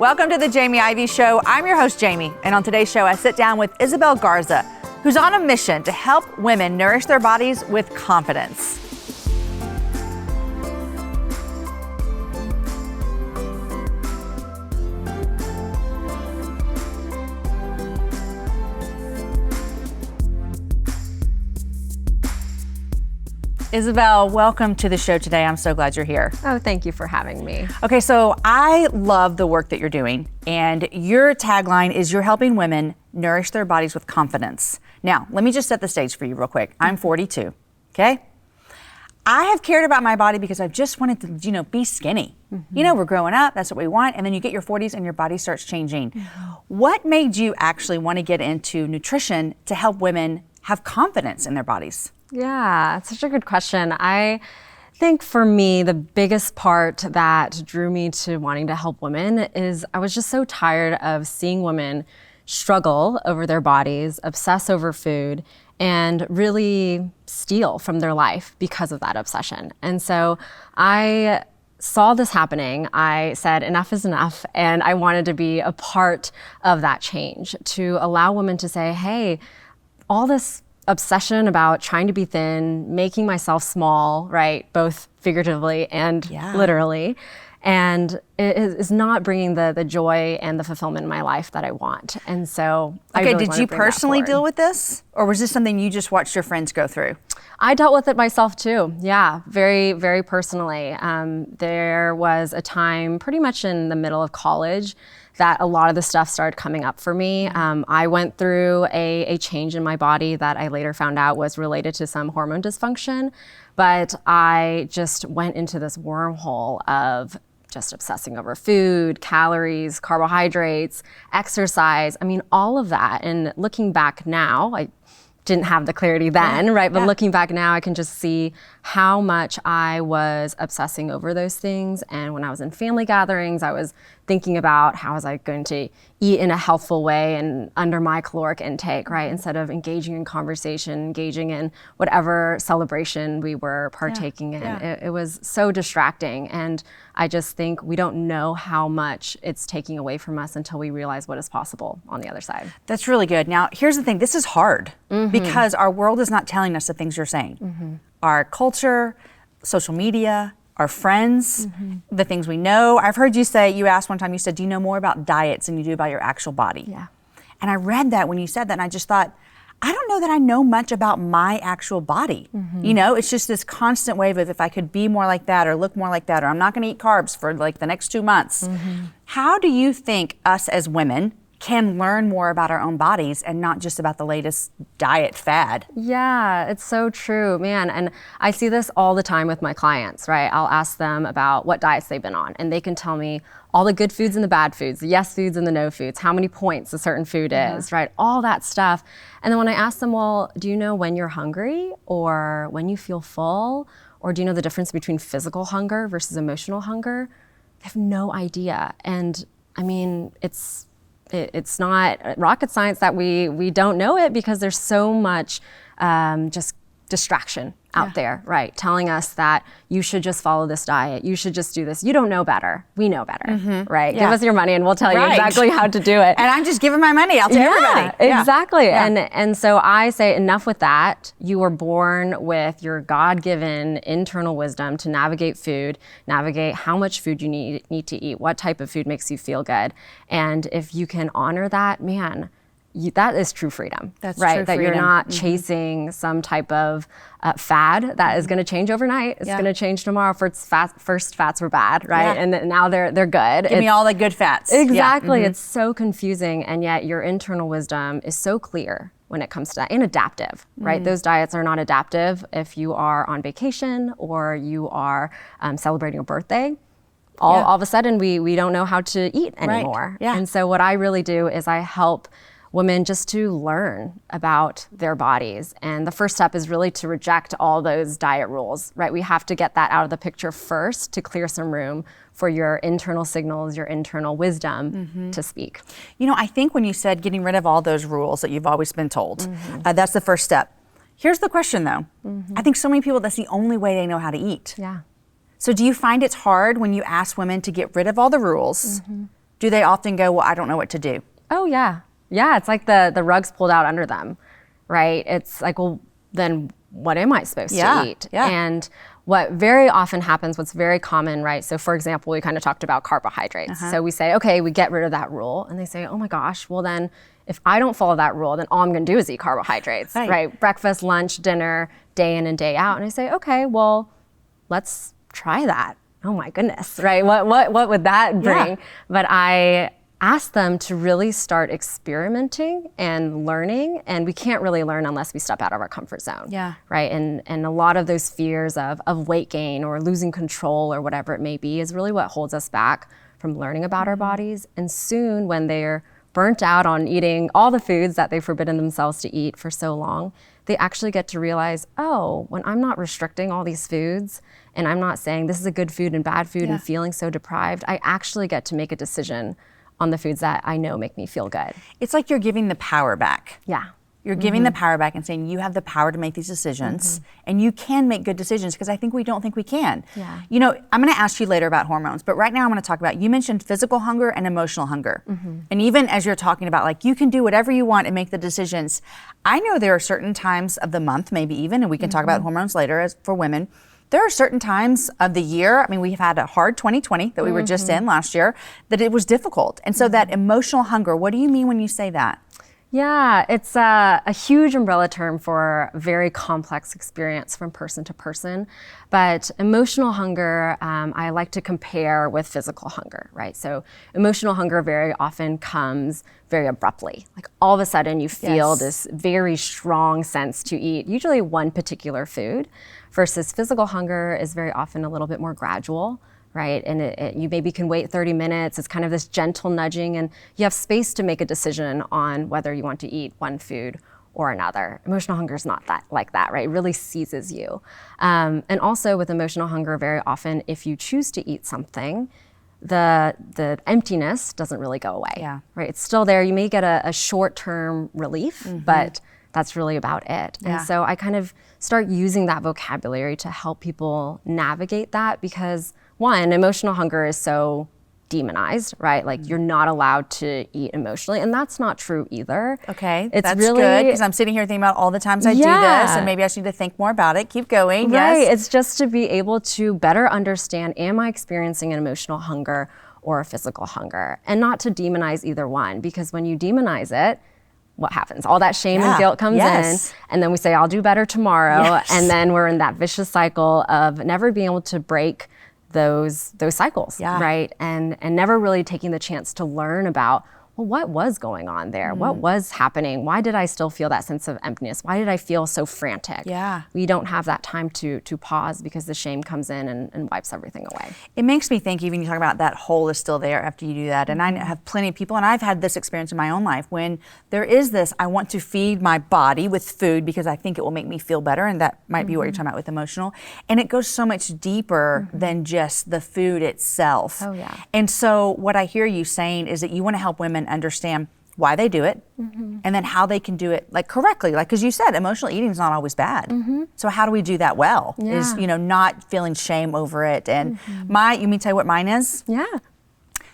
Welcome to the Jamie Ivey Show. I'm your host, Jamie, and on today's show, I sit down with Isabel Garza, who's on a mission to help women nourish their bodies with confidence. Isabel, welcome to the show today. I'm so glad you're here. Oh, thank you for having me. Okay, so I love the work that you're doing, and your tagline is you're helping women nourish their bodies with confidence. Now, let me just set the stage for you real quick. I'm 42, okay? I have cared about my body because I've just wanted to, be skinny. Mm-hmm. We're growing up, that's what we want, and then you get your 40s and your body starts changing. Mm-hmm. What made you actually want to get into nutrition to help women have confidence in their bodies? Yeah, it's such a good question. I think for me, the biggest part that drew me to wanting to help women is I was just so tired of seeing women struggle over their bodies, obsess over food, and really steal from their life because of that obsession. And so I saw this happening. I said, enough is enough. And I wanted to be a part of that change, to allow women to say, hey, all this obsession about trying to be thin, making myself small, right? Both figuratively and literally. And it is not bringing the joy and the fulfillment in my life that I want. And so I really did you personally deal with this? Or was this something you just watched your friends go through? I dealt with it myself too. Yeah, very, very personally. There was a time pretty much in the middle of college that a lot of the stuff started coming up for me. I went through a change in my body that I later found out was related to some hormone dysfunction, but I just went into this wormhole of just obsessing over food, calories, carbohydrates, exercise. I mean, all of that. And looking back now, I didn't have the clarity then, right? But looking back now, I can just see how much I was obsessing over those things. And when I was in family gatherings, I was thinking about how was I going to eat in a healthful way and under my caloric intake, right? Instead of engaging in conversation, engaging in whatever celebration we were partaking in. It was so distracting. And I just think we don't know how much it's taking away from us until we realize what is possible on the other side. That's really good. Now, here's the thing. This is hard because our world is not telling us the things you're saying. Our culture, social media, our friends, the things we know. I've heard you say, you asked one time, you said, do you know more about diets than you do about your actual body? Yeah. And I read that when you said that, and I just thought, I don't know that I know much about my actual body. It's just this constant wave of if I could be more like that or look more like that, or I'm not gonna eat carbs for like the next 2 months. How do you think us as women can learn more about our own bodies and not just about the latest diet fad? Yeah, it's so true, man. And I see this all the time with my clients, right? I'll ask them about what diets they've been on, and they can tell me all the good foods and the bad foods, the yes foods and the no foods, how many points a certain food is, right? All that stuff. And then when I ask them, well, do you know when you're hungry or when you feel full? Or do you know the difference between physical hunger versus emotional hunger? They have no idea. And I mean, it's not rocket science that we don't know it, because there's so much just distraction out there, right? Telling us that you should just follow this diet, you should just do this. You don't know better. We know better, right? Give us your money and we'll tell you exactly how to do it. And I'm just giving my money out to everybody. Exactly. And so I say, enough with that. You were born with your God-given internal wisdom to navigate food, navigate how much food you need to eat, what type of food makes you feel good. And if you can honor that, man, that is true freedom. That's right. True that freedom. You're not chasing some type of fad that is going to change overnight. It's going to change tomorrow. First fats were bad, right? And now they're good. Give me all the good fats. Exactly. It's so confusing, and yet your internal wisdom is so clear when it comes to that, and adaptive, right? Those diets are not adaptive if you are on vacation or you are celebrating a birthday. All of a sudden, we don't know how to eat anymore. And so what I really do is I help women just to learn about their bodies. And the first step is really to reject all those diet rules, right? We have to get that out of the picture first to clear some room for your internal signals, your internal wisdom to speak. I think when you said getting rid of all those rules that you've always been told, that's the first step. Here's the question though. I think so many people, that's the only way they know how to eat. Yeah. So do you find it's hard when you ask women to get rid of all the rules, do they often go, well, I don't know what to do? Oh yeah. Yeah, it's like the rug's pulled out under them, right? It's like, well, then what am I supposed to eat? Yeah. And what very often happens, what's very common, right? So for example, we kind of talked about carbohydrates. So we say, okay, we get rid of that rule. And they say, oh my gosh, well then if I don't follow that rule, then all I'm gonna do is eat carbohydrates, right? Breakfast, lunch, dinner, day in and day out. And I say, okay, well, let's try that. Oh my goodness, right? What would that bring? Yeah. But I ask them to really start experimenting and learning, and we can't really learn unless we step out of our comfort zone. Yeah. Right. And a lot of those fears of weight gain or losing control or whatever it may be is really what holds us back from learning about our bodies. And soon, when they're burnt out on eating all the foods that they've forbidden themselves to eat for so long, they actually get to realize, oh, when I'm not restricting all these foods and I'm not saying this is a good food and bad food and feeling so deprived, I actually get to make a decision on the foods that I know make me feel good. It's like you're giving the power back. Yeah. You're giving the power back and saying you have the power to make these decisions and you can make good decisions, because I think we don't think we can. Yeah. You know, I'm going to ask you later about hormones, but right now I'm going to talk about, you mentioned physical hunger and emotional hunger. And even as you're talking about like you can do whatever you want and make the decisions, I know there are certain times of the month, maybe even, and we can talk about hormones later as for women, there are certain times of the year, I mean, we've had a hard 2020 that we were just in last year, that it was difficult. And so that emotional hunger, what do you mean when you say that? Yeah, it's a huge umbrella term for a very complex experience from person to person. But emotional hunger, I like to compare with physical hunger, right? So emotional hunger very often comes very abruptly. Like all of a sudden you feel this very strong sense to eat, usually one particular food, versus physical hunger is very often a little bit more gradual. Right, and you maybe can wait 30 minutes. It's kind of this gentle nudging, and you have space to make a decision on whether you want to eat one food or another. Emotional hunger is not that like that, right? It really seizes you. And also with emotional hunger, very often, if you choose to eat something, the emptiness doesn't really go away. Yeah. Right, it's still there. You may get a short-term relief, but that's really about it. Yeah. And so I kind of start using that vocabulary to help people navigate that, because one, emotional hunger is so demonized, right? Like you're not allowed to eat emotionally, and that's not true either. Okay, it's that's really good, because I'm sitting here thinking about all the times I do this, and maybe I should need to think more about it. Keep going. Right, Yes. it's just to be able to better understand, am I experiencing an emotional hunger or a physical hunger? And not to demonize either one, because when you demonize it, what happens? All that shame and guilt comes in, and then we say, I'll do better tomorrow, and then we're in that vicious cycle of never being able to break those cycles, right? And never really taking the chance to learn about, well, what was going on there? What was happening? Why did I still feel that sense of emptiness? Why did I feel so frantic? Yeah. We don't have that time to pause, because the shame comes in and wipes everything away. It makes me think, even you talk about that hole is still there after you do that. And I have plenty of people, and I've had this experience in my own life, when there is this, I want to feed my body with food because I think it will make me feel better. And that might be what you're talking about with emotional. And it goes so much deeper than just the food itself. Oh, yeah. And so what I hear you saying is that you want to help women understand why they do it, and then how they can do it like correctly. Like, because you said emotional eating is not always bad. So how do we do that well? Is, you know, not feeling shame over it. And you mean to tell you what mine is? Yeah.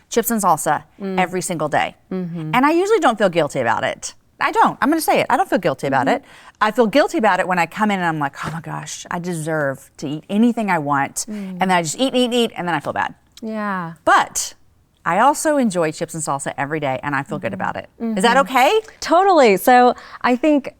Chips and salsa every single day. And I usually don't feel guilty about it. I don't. I'm going to say it. I don't feel guilty about it. I feel guilty about it when I come in and I'm like, oh my gosh, I deserve to eat anything I want. And then I just eat, and then I feel bad. Yeah. But I also enjoy chips and salsa every day, and I feel good about it. Is that okay? Totally. So I think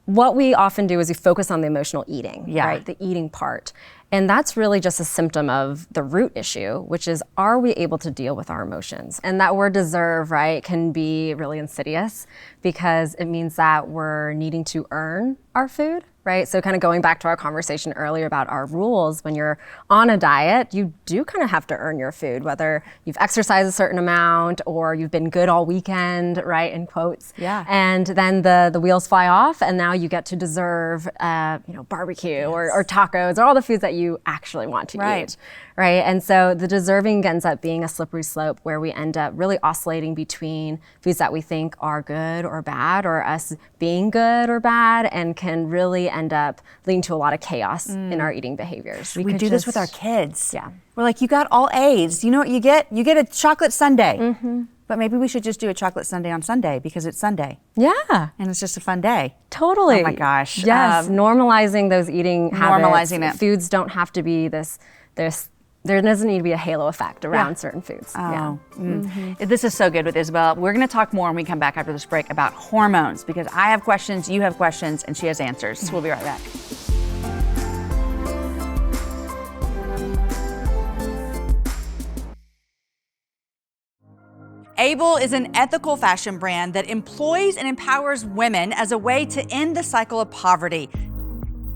what we often do is we focus on the emotional eating, right? The eating part. And that's really just a symptom of the root issue, which is, are we able to deal with our emotions? And that word deserve, right, can be really insidious, because it means that we're needing to earn our food, right? So kind of going back to our conversation earlier about our rules, when you're on a diet, you do kind of have to earn your food, whether you've exercised a certain amount or you've been good all weekend, right, in quotes. Yeah. And then the wheels fly off, and now you get to deserve, barbecue or tacos, or all the foods that you actually want to eat, right? And so the deserving ends up being a slippery slope, where we end up really oscillating between foods that we think are good or bad, or us being good or bad, and can really end up leading to a lot of chaos in our eating behaviors. We do this with our kids. Yeah. We're like, you got all A's. You know what you get? You get a chocolate sundae. But maybe we should just do a chocolate sundae on Sunday because it's Sunday. Yeah. And it's just a fun day. Totally. Oh my gosh. Yes, normalizing those eating habits. Normalizing it. Foods don't have to be there doesn't need to be a halo effect around certain foods. Oh, This is so good with Isabel. We're going to talk more when we come back after this break about hormones because I have questions, you have questions, and she has answers. We'll be right back. Able is an ethical fashion brand that employs and empowers women as a way to end the cycle of poverty.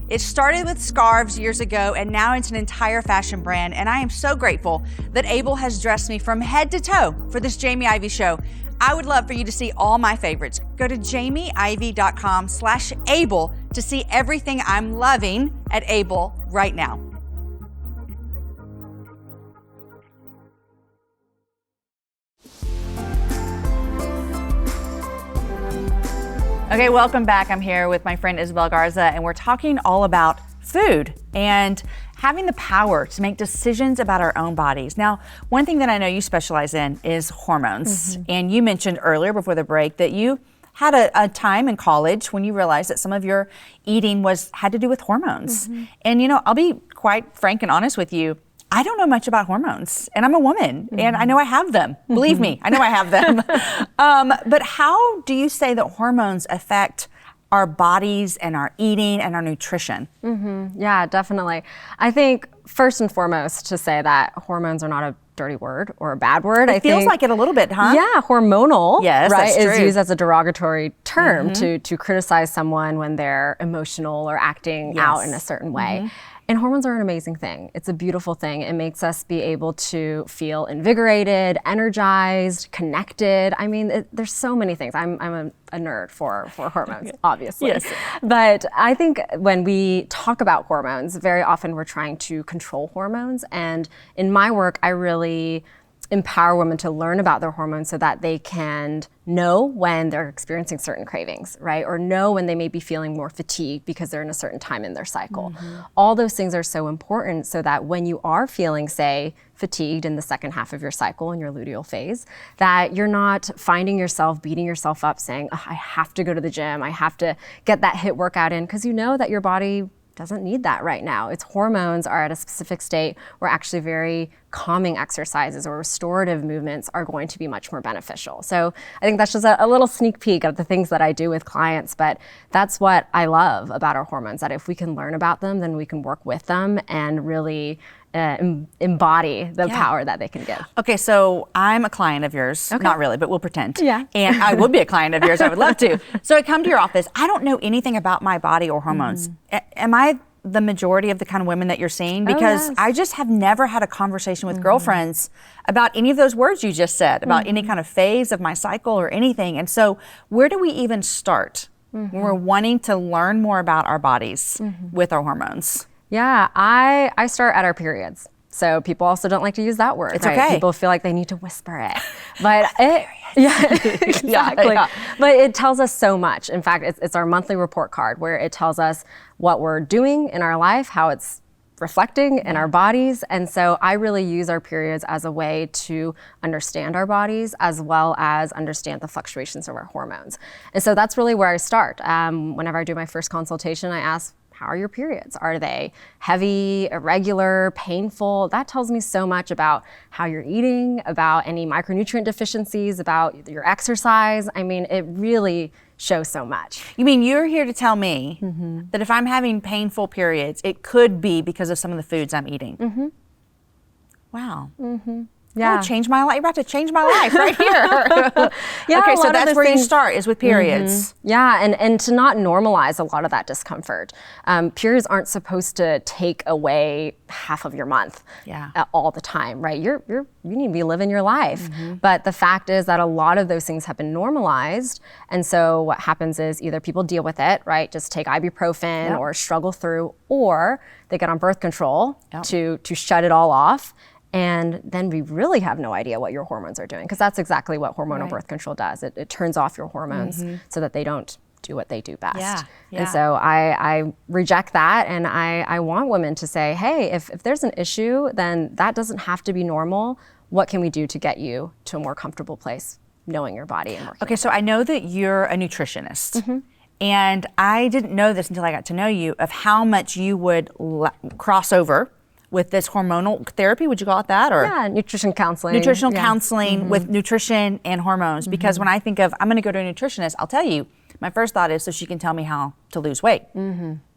It started with scarves years ago, and now it's an entire fashion brand, and I am so grateful that Able has dressed me from head to toe for this Jamie Ivey Show. I would love for you to see all my favorites. Go to jamieivey.com/able to see everything I'm loving at Able right now. Okay, welcome back. I'm here with my friend Isabel Garza, and we're talking all about food and having the power to make decisions about our own bodies. Now, one thing that I know you specialize in is hormones. And you mentioned earlier before the break that you had a time in college when you realized that some of your eating had to do with hormones. And I'll be quite frank and honest with you. I don't know much about hormones, and I'm a woman, and I know I have them. Believe me, I know I have them. But how do you say that hormones affect our bodies and our eating and our nutrition? Yeah, definitely. I think first and foremost to say that hormones are not a dirty word or a bad word. It feels like it a little bit, huh? Yeah, hormonal, yes, right, that's is true. used as a derogatory term to criticize someone when they're emotional or acting out in a certain way. And hormones are an amazing thing. It's a beautiful thing. It makes us be able to feel invigorated, energized, connected. I mean, there's so many things. I'm a nerd for hormones, obviously. Yes. But I think when we talk about hormones, very often we're trying to control hormones. And in my work, I really empower women to learn about their hormones so that they can know when they're experiencing certain cravings, right? Or know when they may be feeling more fatigued because they're in a certain time in their cycle. All those things are so important so that when you are feeling, say, fatigued in the second half of your cycle in your luteal phase, that you're not finding yourself beating yourself up saying, oh, I have to go to the gym, I have to get that HIIT workout in, because you know that your body doesn't need that right now. Its hormones are at a specific state where actually very calming exercises or restorative movements are going to be much more beneficial. So I think that's just a little sneak peek of the things that I do with clients, but that's what I love about our hormones, that if we can learn about them, then we can work with them and really embody the power that they can give. Okay, so I'm a client of yours. Not really, but we'll pretend. Yeah. And I would be a client of yours. I would love to. So I come to your office. I don't know anything about my body or hormones. Am I the majority of the kind of women that you're seeing? Because I just have never had a conversation with girlfriends about any of those words you just said, about any kind of phase of my cycle or anything. And so where do we even start when we're wanting to learn more about our bodies with our hormones? Yeah, I start at our periods. So people also don't like to use that word. It's right? okay. People feel like they need to whisper it. But exactly. But it tells us so much. In fact, it's our monthly report card where it tells us what we're doing in our life, how it's reflecting in our bodies. And so I really use our periods as a way to understand our bodies as well as understand the fluctuations of our hormones. And so that's really where I start. Whenever I do my first consultation, I ask, how are your periods? Are they heavy, irregular, painful? That tells me so much about how you're eating, about any micronutrient deficiencies, about your exercise. I mean, it really shows so much. You mean you're here to tell me that if I'm having painful periods, it could be because of some of the foods I'm eating? Wow. Yeah. Change my life. You're about to change my life right here. Yeah, okay, a so lot of that's those where you things- start, is with periods. Yeah, and to not normalize a lot of that discomfort. Periods aren't supposed to take away half of your month all the time, right? You need to be living your life. But the fact is that a lot of those things have been normalized. And so what happens is either people deal with it, right? Just take ibuprofen or struggle through, or they get on birth control to shut it all off. And then we really have no idea what your hormones are doing, because that's exactly what hormonal birth control does. It turns off your hormones so that they don't do what they do best. And so I reject that, and I want women to say, hey, if there's an issue, then that doesn't have to be normal. What can we do to get you to a more comfortable place knowing your body and working. Okay, so I know that you're a nutritionist. And I didn't know this until I got to know you, of how much you would cross over with this hormonal therapy. Would you call it that? Or Yeah, nutritional counseling. Nutritional counseling with nutrition and hormones. Because when I think of, I'm going to go to a nutritionist, I'll tell you, my first thought is so she can tell me how to lose weight.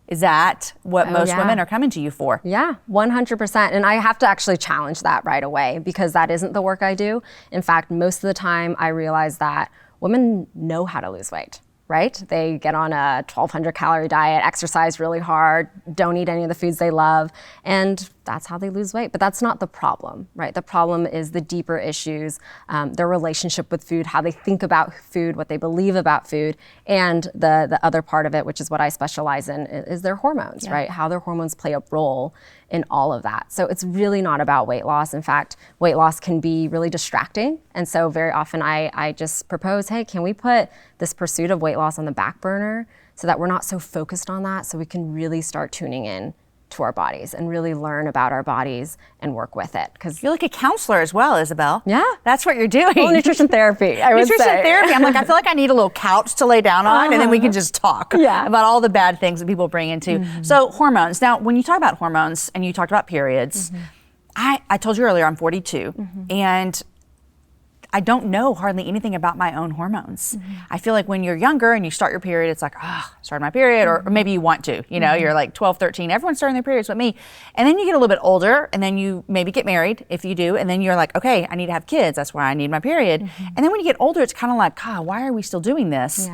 Is that what most women are coming to you for? Yeah, 100%. And I have to actually challenge that right away, because that isn't the work I do. In fact, most of the time I realize that women know how to lose weight. Right? They get on a 1,200 calorie diet, exercise really hard, don't eat any of the foods they love, and that's how they lose weight. But that's not the problem, right? The problem is the deeper issues, their relationship with food, how they think about food, what they believe about food, and the other part of it, which is what I specialize in, is their hormones, right? How their hormones play a role in all of that. So it's really not about weight loss. In fact, weight loss can be really distracting. And so very often I just propose, hey, can we put this pursuit of weight loss on the back burner so that we're not so focused on that, so we can really start tuning in to our bodies and really learn about our bodies and work with it. Because you're like a counselor as well, Isabel. Yeah. That's what you're doing. Well, nutrition therapy, I would say. Nutrition therapy. I'm like, I feel like I need a little couch to lay down on, and then we can just talk about all the bad things that people bring into. So hormones. Now, when you talk about hormones and you talked about periods, I told you earlier I'm 42, and I don't know hardly anything about my own hormones. I feel like when you're younger and you start your period, it's like, started my period, or maybe you want to, you know, you're like 12, 13, everyone's starting their periods with me. And then you get a little bit older, and then you maybe get married, if you do, and then you're like, okay, I need to have kids, that's why I need my period. And then when you get older, it's kind of like, God, why are we still doing this?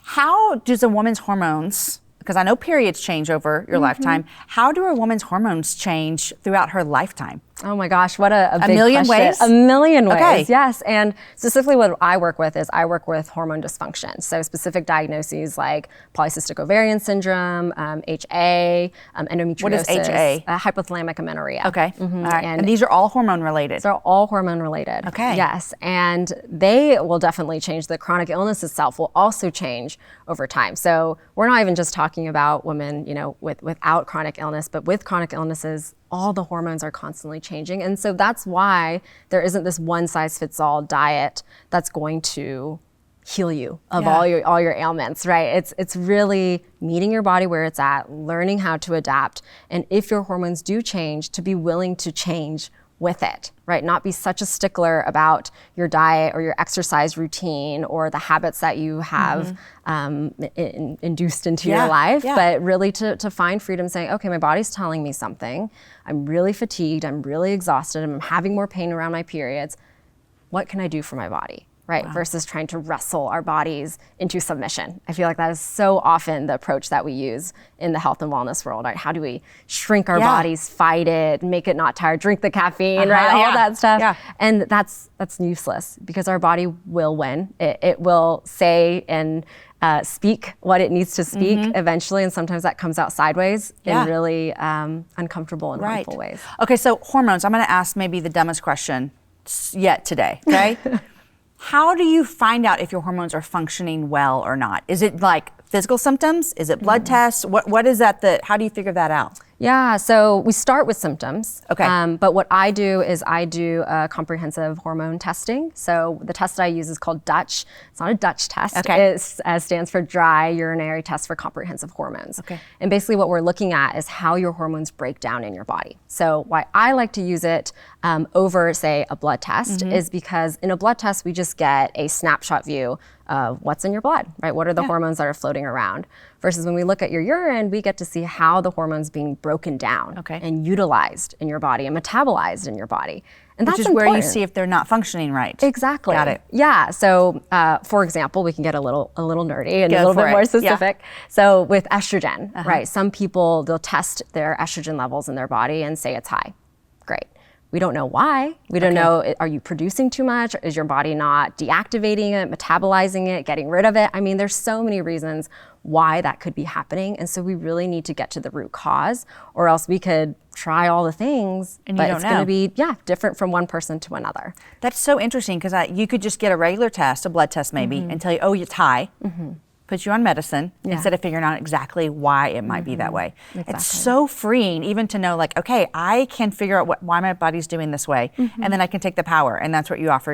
How does a woman's hormones, because I know periods change over your lifetime, how do a woman's hormones change throughout her lifetime? Oh my gosh, what a big million question. ways? A million ways, Okay. yes. And specifically what I work with is I work with hormone dysfunction. So specific diagnoses like polycystic ovarian syndrome, HA, endometriosis. What is HA? Hypothalamic amenorrhea. Okay, all right. And these are all hormone related? They're all hormone related. Okay. Yes, and they will definitely change. The chronic illness itself will also change over time. So we're not even just talking about women, you know, without chronic illness, but with chronic illnesses, all the hormones are constantly changing. And so that's why there isn't this one size fits all diet that's going to heal you of all your ailments, right? It's really meeting your body where it's at, learning how to adapt. And if your hormones do change, to be willing to change with it, right? Not be such a stickler about your diet or your exercise routine or the habits that you have induced into your life, but really to find freedom saying, okay, my body's telling me something. I'm really fatigued, I'm really exhausted, I'm having more pain around my periods. What can I do for my body? Right, versus trying to wrestle our bodies into submission. I feel like that is so often the approach that we use in the health and wellness world, right? How do we shrink our bodies, fight it, make it not tired, drink the caffeine, right? All that stuff. And that's useless, because our body will win. It will say and speak what it needs to speak eventually, and sometimes that comes out sideways in really uncomfortable and harmful ways. Okay, so hormones. I'm going to ask maybe the dumbest question yet today, okay? How do you find out if your hormones are functioning well or not? Is it like physical symptoms? Is it blood tests? What is that? How do you figure that out? Yeah, so we start with symptoms. Okay. But what I do is I do comprehensive hormone testing. So the test I use is called Dutch. It's not a Dutch test. Okay. It stands for Dry Urinary Test for Comprehensive Hormones. Okay. And basically what we're looking at is how your hormones break down in your body. So why I like to use it over, say, a blood test is because in a blood test, we just get a snapshot view of what's in your blood, right? What are the hormones that are floating around? Versus when we look at your urine, we get to see how the hormones being broken down and utilized in your body and metabolized in your body. And Which that's is where you important. see if they're not functioning right. Exactly. Got it. Yeah. So, for example, we can get a little nerdy and a little bit more it. specific. So, with estrogen, right? Some people, they'll test their estrogen levels in their body and say it's high. Great. We don't know why. We don't know, are you producing too much? Is your body not deactivating it, metabolizing it, getting rid of it? I mean, there's so many reasons why that could be happening. And so we really need to get to the root cause, or else we could try all the things, and but it's going to be, different from one person to another. That's so interesting, because you could just get a regular test, a blood test maybe, and tell you, oh, it's high. Put you on medicine instead of figuring out exactly why it might be that way. Exactly. It's so freeing even to know, like, okay, I can figure out why my body's doing this way, and then I can take the power, and that's what you offer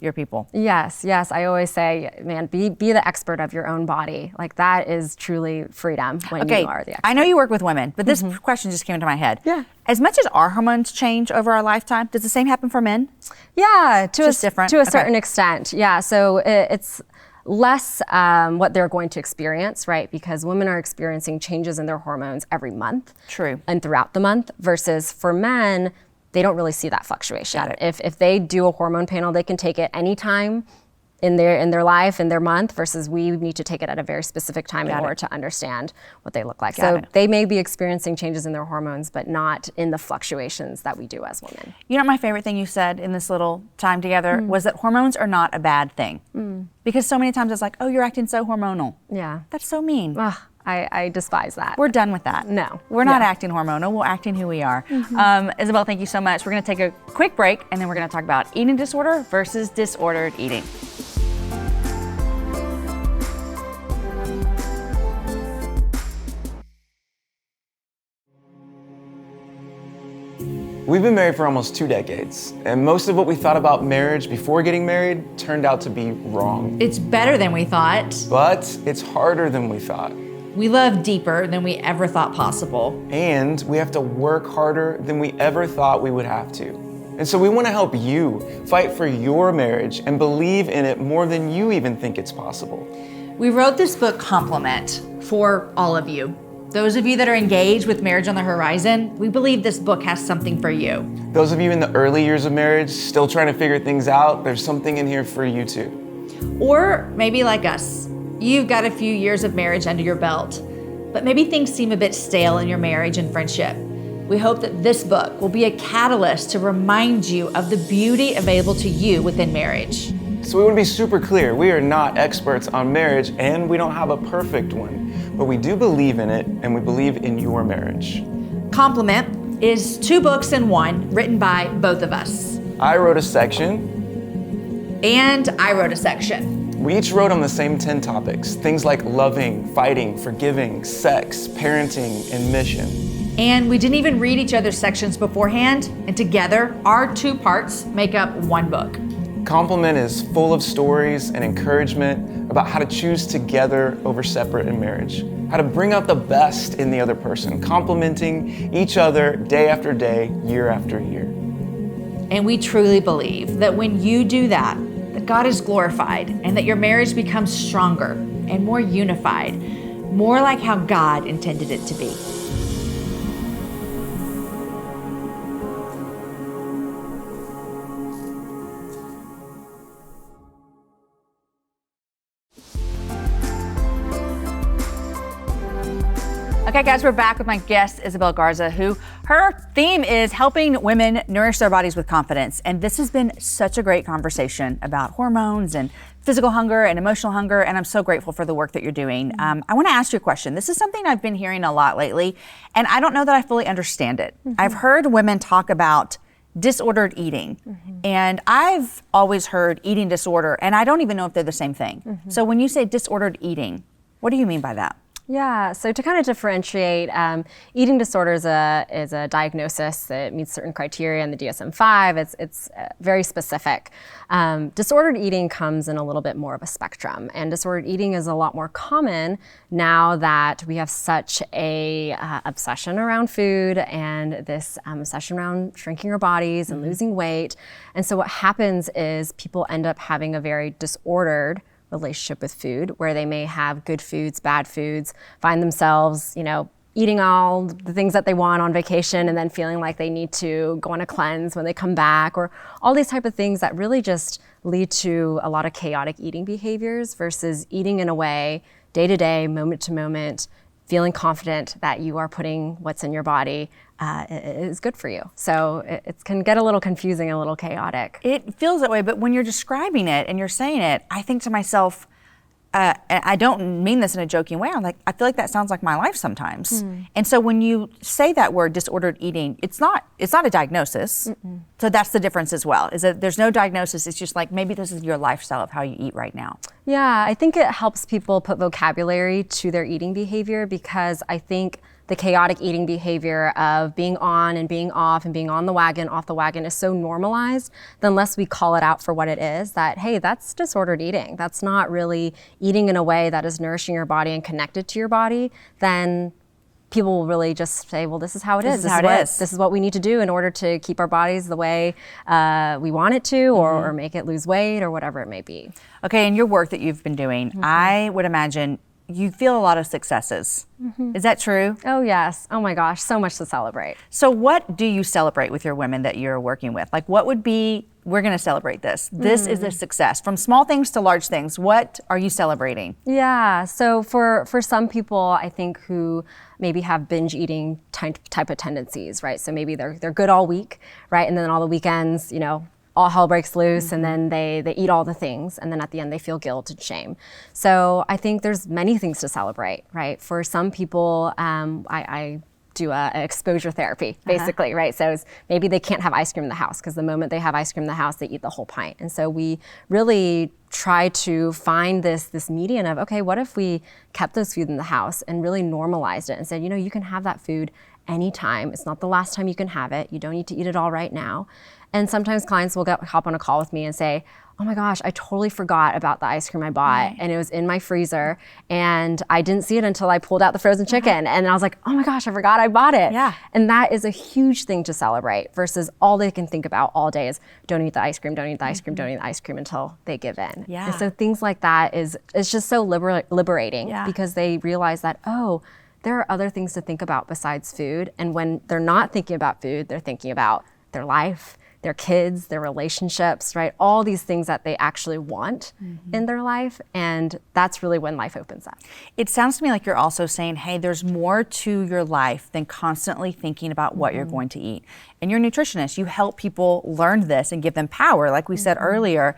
your your people. Yes. I always say, man, be the expert of your own body. Like that is truly freedom when you are the expert. I know you work with women, but this question just came into my head. Yeah. As much as our hormones change over our lifetime, does the same happen for men? Yeah, to a certain extent. Yeah, so it's less what they're going to experience, right? Because women are experiencing changes in their hormones every month. True. And throughout the month, versus for men, they don't really see that fluctuation. Got it. If they do a hormone panel, they can take it anytime in their life, in their month, versus we need to take it at a very specific time in order to understand what they look like. So they may be experiencing changes in their hormones, but not in the fluctuations that we do as women. You know, my favorite thing you said in this little time together was that hormones are not a bad thing. Because so many times it's like, oh, you're acting so hormonal. Yeah. That's so mean. Ugh, I despise that. We're done with that. No. We're not acting hormonal, we're acting who we are. Isabel, thank you so much. We're gonna take a quick break and then we're gonna talk about eating disorder versus disordered eating. We've been married for almost 2 decades, and most of what we thought about marriage before getting married turned out to be wrong. It's better than we thought. But it's harder than we thought. We love deeper than we ever thought possible. And we have to work harder than we ever thought we would have to. And so we want to help you fight for your marriage and believe in it more than you even think it's possible. We wrote this book, Complement, for all of you. Those of you that are engaged with marriage on the horizon, we believe this book has something for you. Those of you in the early years of marriage, still trying to figure things out, there's something in here for you too. Or maybe like us, you've got a few years of marriage under your belt, but maybe things seem a bit stale in your marriage and friendship. We hope that this book will be a catalyst to remind you of the beauty available to you within marriage. So we want to be super clear, we are not experts on marriage and we don't have a perfect one, but we do believe in it and we believe in your marriage. Complement is 2 books in one, written by both of us. I wrote a section. And I wrote a section. We each wrote on the same 10 topics, things like loving, fighting, forgiving, sex, parenting, and mission. And we didn't even read each other's sections beforehand, and together, our 2 parts make up 1 book. Complement is full of stories and encouragement about how to choose together over separate in marriage, how to bring out the best in the other person, complimenting each other day after day, year after year. And we truly believe that when you do that, that God is glorified and that your marriage becomes stronger and more unified, more like how God intended it to be. Okay, guys, we're back with my guest, Isabel Garza, who her theme is helping women nourish their bodies with confidence. And this has been such a great conversation about hormones and physical hunger and emotional hunger. And I'm so grateful for the work that you're doing. I want to ask you a question. This is something I've been hearing a lot lately, and I don't know that I fully understand it. I've heard women talk about disordered eating, and I've always heard eating disorder, and I don't even know if they're the same thing. So when you say disordered eating, what do you mean by that? Yeah, so to kind of differentiate, eating disorder is a diagnosis that meets certain criteria in the DSM-5. It's very specific. Disordered eating comes in a little bit more of a spectrum, and disordered eating is a lot more common now that we have such a obsession around food and this obsession around shrinking our bodies and losing weight. And so what happens is people end up having a very disordered relationship with food, where they may have good foods, bad foods, find themselves, eating all the things that they want on vacation and then feeling like they need to go on a cleanse when they come back, or all these type of things that really just lead to a lot of chaotic eating behaviors versus eating in a way, day to day, moment to moment, feeling confident that you are putting what's in your body is good for you. So it can get a little confusing, a little chaotic. It feels that way, but when you're describing it and you're saying it, I think to myself, and I don't mean this in a joking way, I feel like that sounds like my life sometimes. And so when you say that word, disordered eating, it's not a diagnosis. So that's the difference as well, is that there's no diagnosis. It's just like, maybe this is your lifestyle of how you eat right now. Yeah, I think it helps people put vocabulary to their eating behavior, because I think the chaotic eating behavior of being on and being off and being on the wagon, off the wagon is so normalized, then unless we call it out for what it is, that, hey, that's disordered eating. That's not really eating in a way that is nourishing your body and connected to your body, then people will really just say, well, this is how it is. This is what we need to do in order to keep our bodies the way we want it to, or make it lose weight, or whatever it may be. Okay, in your work that you've been doing, I would imagine you feel a lot of successes. Is that true? Oh, yes. Oh my gosh, so much to celebrate. So what do you celebrate with your women that you're working with? Like, what would be, we're going to celebrate this. This is a success. From small things to large things, what are you celebrating? Yeah, so for some people, I think, who maybe have binge eating type of tendencies, right? So maybe they're good all week, right? And then all the weekends, you know, all hell breaks loose, and then they eat all the things, and then at the end they feel guilt and shame. So I think there's many things to celebrate, right? For some people, I do a exposure therapy, basically, right? So maybe they can't have ice cream in the house, because the moment they have ice cream in the house, they eat the whole pint. And so we really try to find this median of, okay, what if we kept those food in the house and really normalized it and said, you know, you can have that food anytime. It's not the last time you can have it. You don't need to eat it all right now. And sometimes clients will hop on a call with me and say, oh my gosh, I totally forgot about the ice cream I bought, and it was in my freezer, and I didn't see it until I pulled out the frozen chicken, and I was like, oh my gosh, I forgot I bought it. Yeah. And that is a huge thing to celebrate, versus all they can think about all day is, don't eat the ice cream, don't eat the ice cream, don't eat the ice cream, until they give in. Yeah. And so things like that it's just so liberating, because they realize that, oh, there are other things to think about besides food. And when they're not thinking about food, they're thinking about their life, their kids, their relationships, right? All these things that they actually want in their life. And that's really when life opens up. It sounds to me like you're also saying, hey, there's more to your life than constantly thinking about what you're going to eat. And you're a nutritionist. You help people learn this and give them power, like we said earlier.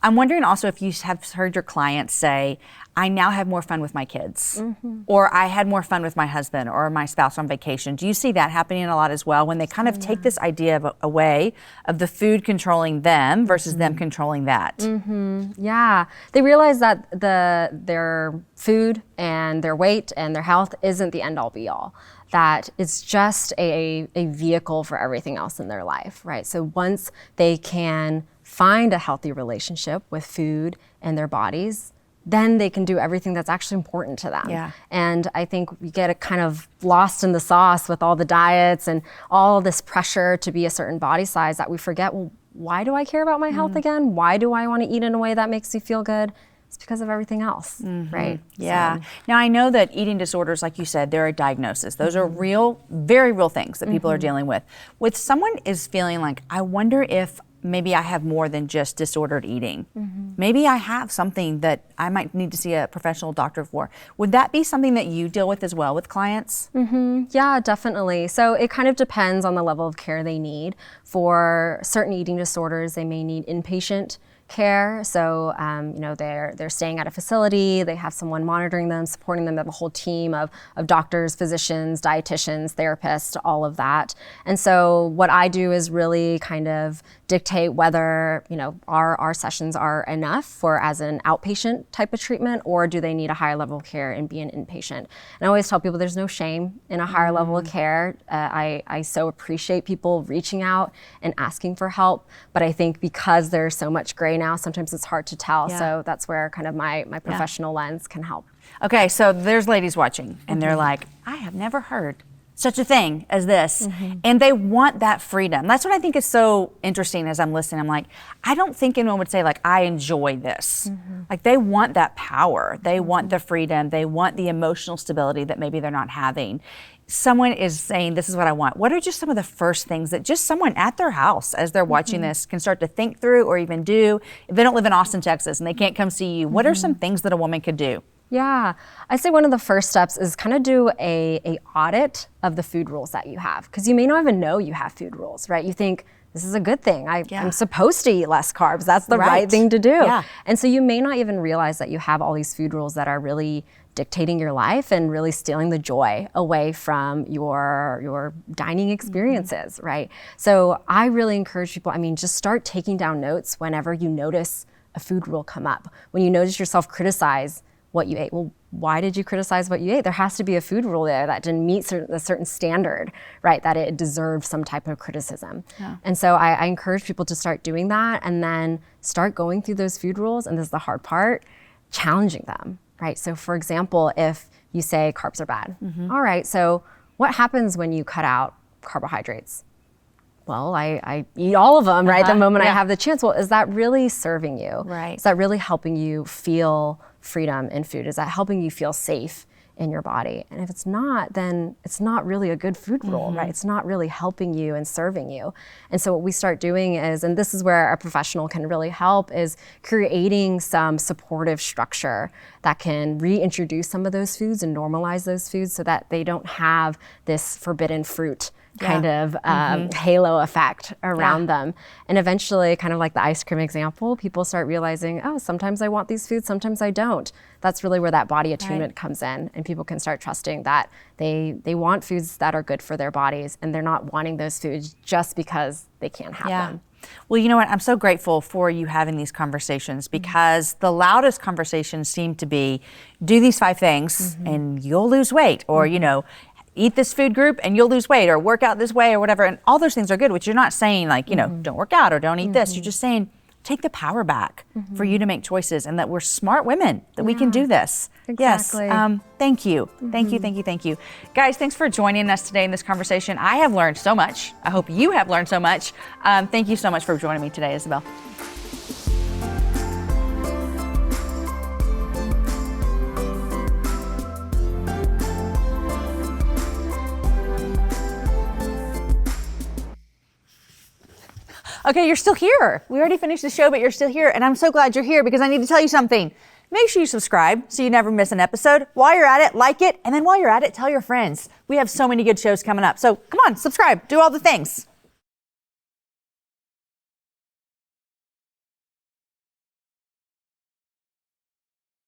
I'm wondering also if you have heard your clients say, I now have more fun with my kids, or I had more fun with my husband or my spouse on vacation. Do you see that happening a lot as well, when they kind of take this idea of away of the food controlling them versus them controlling that? Yeah, they realize that their food and their weight and their health isn't the end all be all. That it's just a vehicle for everything else in their life, right? So once they can find a healthy relationship with food and their bodies, then they can do everything that's actually important to them. Yeah. And I think we get kind of lost in the sauce with all the diets and all this pressure to be a certain body size, that we forget, well, why do I care about my health again? Why do I want to eat in a way that makes me feel good? It's because of everything else, right? Yeah. So. Now, I know that eating disorders, like you said, they're a diagnosis. Those are real, very real things that people are dealing with. With someone is feeling like, I wonder if maybe I have more than just disordered eating. Maybe I have something that I might need to see a professional doctor for. Would that be something that you deal with as well with clients? Yeah, definitely. So it kind of depends on the level of care they need. For certain eating disorders, they may need inpatient care. So, you know, they're staying at a facility, they have someone monitoring them, supporting them, they have a whole team of doctors, physicians, dietitians, therapists, all of that. And so what I do is really kind of dictate whether, you know, our sessions are enough for as an outpatient type of treatment, or do they need a higher level of care and be an inpatient. And I always tell people there's no shame in a higher level of care. I so appreciate people reaching out and asking for help, but I think because there's so much gray now, sometimes it's hard to tell. So that's where kind of my professional lens can help. Okay, so there's ladies watching, and they're like, I have never heard such a thing as this. And they want that freedom. That's what I think is so interesting as I'm listening. I'm like, I don't think anyone would say, like, I enjoy this. Like, they want that power. They want the freedom. They want the emotional stability that maybe they're not having. Someone is saying, this is what I want. What are just some of the first things that just someone at their house as they're watching this can start to think through, or even do? If they don't live in Austin, Texas, and they can't come see you, what are some things that a woman could do? Yeah, I say one of the first steps is kind of do a audit of the food rules that you have, because you may not even know you have food rules, right? You think, this is a good thing. I'm supposed to eat less carbs. That's the right thing to do. Yeah. And so you may not even realize that you have all these food rules that are really dictating your life and really stealing the joy away from your dining experiences, right? So I really encourage people, just start taking down notes whenever you notice a food rule come up. When you notice yourself criticize what you ate, well, why did you criticize what you ate? There has to be a food rule there that didn't meet a certain standard, right? That it deserved some type of criticism. Yeah. And so I encourage people to start doing that and then start going through those food rules, and this is the hard part, challenging them, right? So for example, if you say carbs are bad, all right, so what happens when you cut out carbohydrates? Well, I eat all of them, right? The moment I have the chance. Well, is that really serving you? Right. Is that really helping you feel freedom in food? Is that helping you feel safe in your body? And if it's not, then it's not really a good food rule, right? It's not really helping you and serving you. And so what we start doing is, and this is where a professional can really help, is creating some supportive structure that can reintroduce some of those foods and normalize those foods so that they don't have this forbidden fruit kind of halo effect around them. And eventually, kind of like the ice cream example, people start realizing, oh, sometimes I want these foods, sometimes I don't. That's really where that body attunement comes in, and people can start trusting that they want foods that are good for their bodies, and they're not wanting those foods just because they can't have them. Well, you know what? I'm so grateful for you having these conversations, because the loudest conversations seem to be, do these 5 things and you'll lose weight, or, you know, eat this food group and you'll lose weight, or work out this way, or whatever. And all those things are good, which you're not saying like, you know, don't work out or don't eat this. You're just saying, take the power back for you to make choices, and that we're smart women, that we can do this. Exactly. Yes. Thank you. Thank you. Thank you. Thank you. Guys, thanks for joining us today in this conversation. I have learned so much. I hope you have learned so much. Thank you so much for joining me today, Isabel. Okay, you're still here. We already finished the show, but you're still here. And I'm so glad you're here, because I need to tell you something. Make sure you subscribe so you never miss an episode. While you're at it, like it. And then while you're at it, tell your friends. We have so many good shows coming up. So come on, subscribe. Do all the things.